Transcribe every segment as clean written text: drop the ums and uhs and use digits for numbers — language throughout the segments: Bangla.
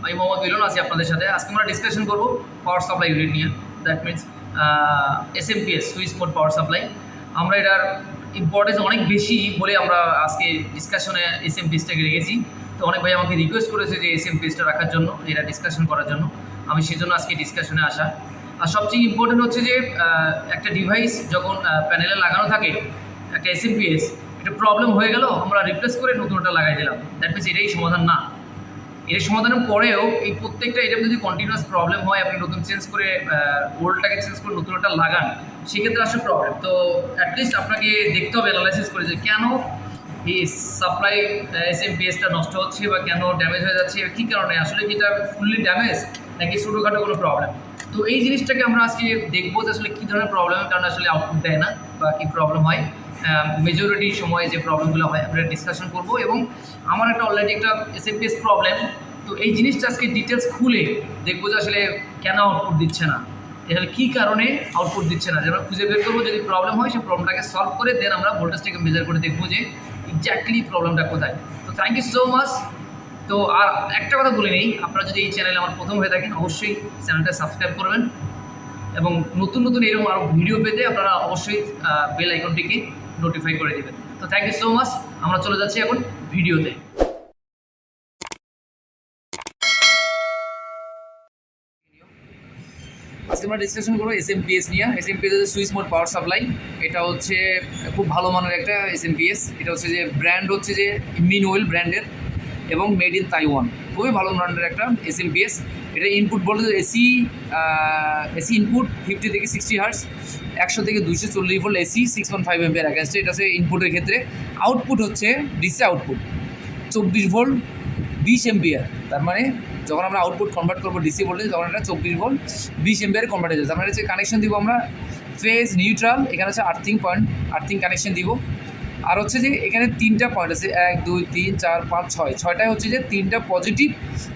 আমি মোহাম্মদ মিলন আছি আপনাদের সাথে। আজকে আমরা ডিসকাশন করব পাওয়ার সাপ্লাই ইউনিট নিয়ে, that means SMPS switch mode power supply. আমরা এটার ইম্পর্টেন্স অনেক বেশি বলে আমরা আজকে ডিসকাশনে SMPSটাকে রেখেছি। তো অনেক ভাই আমাকে রিকোয়েস্ট করেছে যে SMPSটা রাখার জন্য, এটা ডিসকাশন করার জন্য। আমি সেজন্য আজকে ডিসকাশনে আসা। আর সবচেয়ে ইম্পর্টেন্ট হচ্ছে যে একটা ডিভাইস যখন প্যানেলে লাগানো থাকে, একটা SMPS, এটা প্রবলেম হয়ে গেল, আমরা রিপ্লেস করে নতুনটা লাগাই দিলাম, দ্যাট মিনস এটাই সমাধান না। এর সমাধানের পরেও এই প্রত্যেকটা এটা যদি কন্টিনিউয়াস প্রবলেম হয়, আপনি নতুন চেঞ্জ করে ওল্ডটাকে চেঞ্জ করে নতুনটা লাগান, সেক্ষেত্রে আসলে প্রবলেম। তো অ্যাটলিস্ট আপনাকে দেখতে হবে, অ্যানালাইসিস করে যে কেন এই সাপ্লাই SMPSটা নষ্ট হচ্ছে বা কেন ড্যামেজ হয়ে যাচ্ছে, কী কারণে, আসলে কি এটা ফুললি ড্যামেজ নাকি ছোটোখাটো কোনো প্রবলেম। তো এই জিনিসটাকে আমরা আজকে দেখবো যে আসলে কী ধরনের প্রবলেমের কারণে আসলে আউটপুট দেয় না বা কী প্রবলেম হয়। মেজরিটি সময় যে প্রবলেমগুলো হয় আমরা ডিসকাশন করব। এবং আমার একটা অলরেডি একটা SMPS প্রবলেম, তো এই জিনিসটা আজকে ডিটেলস খুলে দেখবো যে আসলে কেন আউটপুট দিচ্ছে না, এখানে কী কারণে আউটপুট দিচ্ছে না, যেন খুঁজে বের করবো। যদি প্রবলেম হয় সেই প্রবলেমটাকে সলভ করে দেন আমরা ভোল্টেজটাকে মেজার করে দেখবো যে এক্স্যাক্টলি প্রবলেমটা কোথায়। তো থ্যাংক ইউ সো মাচ। তো আর একটা কথা বলে নেই, আপনারা যদি এই চ্যানেলে আমার প্রথম হয়ে থাকেন, অবশ্যই চ্যানেলটা সাবস্ক্রাইব করবেন এবং নতুন নতুন এরকম আরও ভিডিও পেতে আপনারা অবশ্যই বেল আইকনটিকে নোটিফাই করে দেবেন। তো থ্যাংক ইউ সো মাচ। আমরা চলে যাচ্ছি এখন ভিডিওতে। আজকে আমরা ডিসকাশন করবো SMPS নিয়ে। SMPS হচ্ছে সুইচ মোড পাওয়ার সাপ্লাই। এটা হচ্ছে খুব ভালো মানের একটা SMPS। এটা হচ্ছে যে ব্র্যান্ড হচ্ছে যে মিনওয়েল ব্র্যান্ডের এবং মেড ইন তাইওয়ান, খুবই ভালো ব্র্যান্ডের একটা SMPS। এটা ইনপুট ভোল্টেজ এসি ইনপুট 50 থেকে 60 হার্টজ, 100 থেকে 240 ভোল্ট এসি, 6.5 অ্যাম্পিয়ার অ্যাগেন্স্টে। এটা হচ্ছে ইনপুটের ক্ষেত্রে। আউটপুট হচ্ছে ডিসি আউটপুট 24 ভোল্ট 20 অ্যাম্পিয়ার। তার মানে যখন আমরা আউটপুট কনভার্ট করবো ডিসি ভোল্টেজ, তখন এটা 24 ভোল্ট 20 অ্যাম্পিয়ার কনভার্ট হয়ে যাবে। তার মানে হচ্ছে কানেকশন দিব আমরা ফেজ নিউট্রাল, এখানে হচ্ছে আর্থিং কানেকশন দিব। আর হচ্ছে যে এখানে 3টা পয়েন্ট আছে, 1 2 3 4 5 6, 6টায় হচ্ছে যে 3টা পজিটিভ,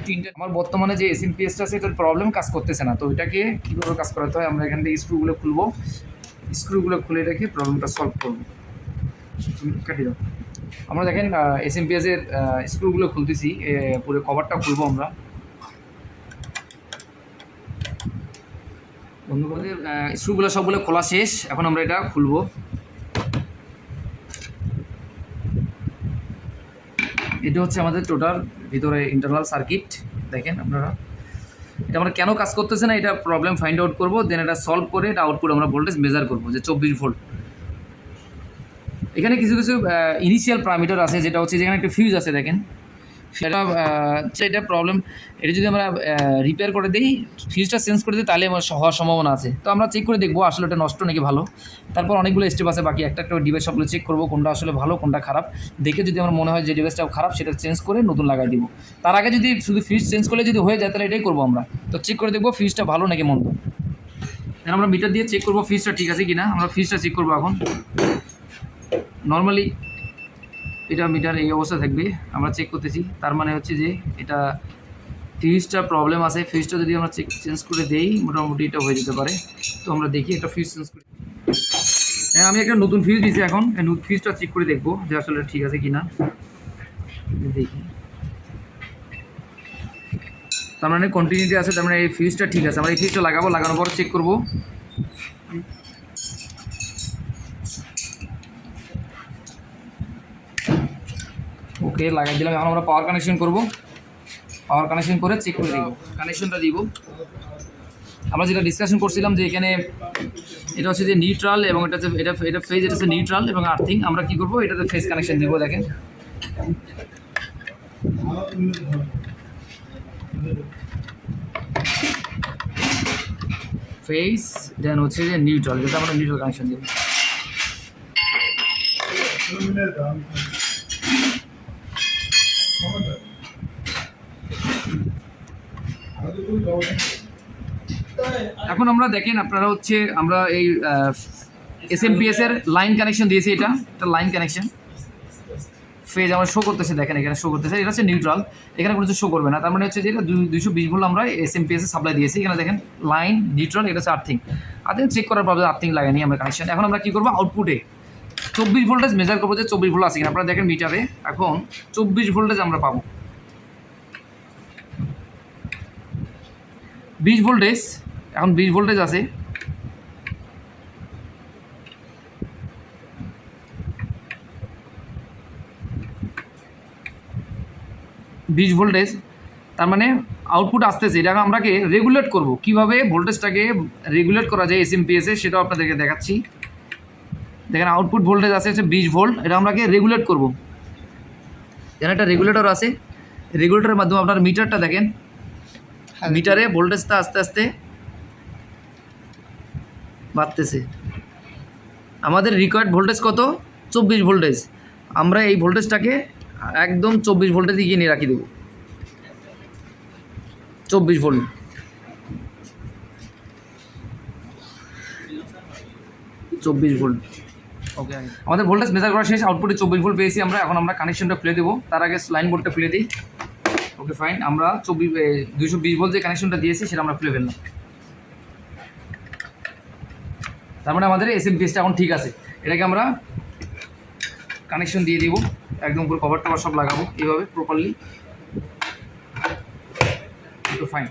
3টা। আমার বর্তমানে যে SMPSটা আছে এটার প্রবলেম কাজ করতেছে না। তো এটাকে কীভাবে কাজ করাতে হয়, আমরা এখান থেকে স্ক্রুগুলো খুলবো, স্ক্রুগুলো খুলে রেখে প্রবলেমটা সলভ করবো। কাটি দাও। আমরা দেখেন SMPS-এর স্ক্রুগুলো খুলতেছি, পুরো কভারটা খুলবো আমরা। বন্ধুদের স্ক্রুগুলো সবগুলো খোলা শেষ, এখন আমরা এটা খুলবো। এটা হচ্ছে আমাদের টোটাল ভিতরে ইন্টারনাল সার্কিট। দেখেন আপনারা, এটা আমরা কেন কাজ করতেছে না, এটা প্রবলেম ফাইন্ড আউট করবো, দেন এটা সলভ করে এটা আউটপুট আমরা ভোল্টেজ মেজার করবো যে 24 ভোল্ট। এখানে কিছু কিছু ইনিশিয়াল প্যারামিটার আছে, যেটা হচ্ছে যেখানে একটা ফিউজ আছে, দেখেন এটা প্রবলেম। এটা যদি আমরা রিপেয়ার করে দিই, ফিউজটা চেঞ্জ করে দিই, তাহলে আমার হওয়ার সম্ভাবনা আছে। তো আমরা চেক করে দেখবো আসলে এটা নষ্ট নাকি ভালো। তারপর অনেকগুলো স্টেপ আছে বাকি, একটা ডিভাইস সবগুলো চেক করবো কোনটা আসলে ভালো কোনটা খারাপ। দেখে যদি আমার মনে হয় যে ডিভাইসটা খারাপ, সেটা চেঞ্জ করে নতুন লাগাই দিব। তার আগে যদি শুধু ফিউজ চেঞ্জ করলে যদি হয়ে যায়, তাহলে এটাই করবো আমরা। তো চেক করে দেখবো ফিউজটা ভালো নাকি মন্দ। আমরা মিটার দিয়ে চেক করবো ফিউজটা ঠিক আছে কিনা। আমরা ফিউজটা চেক করবো এখন। নর্মালি এটা মিটার এই অবস্থা থাকবে, আমরা চেক করতেছি। তার মানে হচ্ছে যে এটা ফিউজটা প্রবলেম আছে। ফিউজটা যদি আমরা চেঞ্জ করে দেই, মোটামুটি এটা হয়ে যেতে পারে। তো আমরা দেখি একটা ফিউজ চেঞ্জ করে। হ্যাঁ, আমি একটা নতুন ফিউজ দিয়েছি, এখন ফিউজটা চেক করে দেখবো যে আসলে ঠিক আছে কিনা। দেখি, তার মানে কন্টিনিউটি আছে, তার মানে এই ফিউজটা ঠিক আছে। আমরা এই ফিউজটা লাগাবো, লাগানোর পর চেক করবো। ওকে, লাগাই দিলাম। এখন আমরা পাওয়ার কানেকশন করব। পাওয়ার কানেকশন করে চেক করে দিব, কানেকশনটা দিব। আমরা যেটা ডিসকাশন করছিলাম যে এখানে এটা হচ্ছে যে নিউট্রাল এবং এটা হচ্ছে এটা ফেজ, এটা হচ্ছে নিউট্রাল এবং আর্থিং। আমরা কি করব, এটাতে ফেজ কানেকশন দিব। দেখেন, ফেজ, দেন হচ্ছে যে নিউট্রাল, যেটা আমরা নিউট্রাল কানেকশন দিব। এখন আমরা দেখেন, আপনারা হচ্ছে আমরা এই SMPS-এর লাইন কানেকশন দিয়েছি। এটা লাইন কানেকশন, ফেজ আমার শো করতেছে, দেখেন এখানে শো করতেছে। এটা হচ্ছে নিউট্রাল, এখানে কোনো কিছু শো করবে না। তার মানে হচ্ছে যে এটা 220 ভোল্ট আমরা SMPS-এ সাপ্লাই দিয়েছি। এখানে দেখেন লাইন নিউট্রাল, এটা হচ্ছে আর্থিং। চেক করার পর আর্থিং লাগাইনি আমরা কানেকশন। এখন আমরা কী করবো, আউটপুটে 24 ভোল্টেজ মেজার করবো যে 24 ভোল্ট আছে কিনা। আপনারা দেখেন মিটারে এখন 24 ভোল্টেজ আমরা পাবো। 20 ভোল্টেজ, এখন 20 ভোল্টেজ আছে, তার মানে আউটপুট আসতেছে। এটাকে আমরাকে রেগুলেট করব, কীভাবে ভোল্টেজটাকে রেগুলেট করা যায় SMPS-এ সেটাও আপনাদেরকে দেখাচ্ছি। দেখেন আউটপুট ভোল্টেজ আছে হচ্ছে 20 ভোল্ট, এটা আমরাকে রেগুলেট করব। এখানে একটা রেগুলেটর আছে, রেগুলেটরের মাধ্যমে আপনার মিটারটা দেখেন, মিটারে ভোল্টেজটা আস্তে আস্তে বাড়তেছে। আমাদের রিকোয়ার্ড ভোল্টেজ কত? 24 ভোল্টেজ। আমরা এই ভোল্টেজটাকে একদম 24 ভোল্টেজে গিয়ে নিয়ে রাখি দেবো, 24 ভোল্ট। ওকে, আমাদের ভোল্টেজ মেজার করা শেষ, আউটপুটে 24 ভোল্ট পেয়েছি আমরা। এখন আমরা কানেকশনটা খুলে দেবো, তার আগে লাইন বোর্ডটা খুলে দিই। ওকে ফাইন, আমরা 220 ভোল্ট যে কানেকশনটা দিয়েছি সেটা আমরা খুলে ফেললাম। তার মানে আমাদের SMPS-টা এখন ঠিক আছে। এটাকে আমরা কানেকশন দিয়ে দিব, একদম পুরো কভার টভার সব লাগাবো এইভাবে প্রপারলি। Okay fine.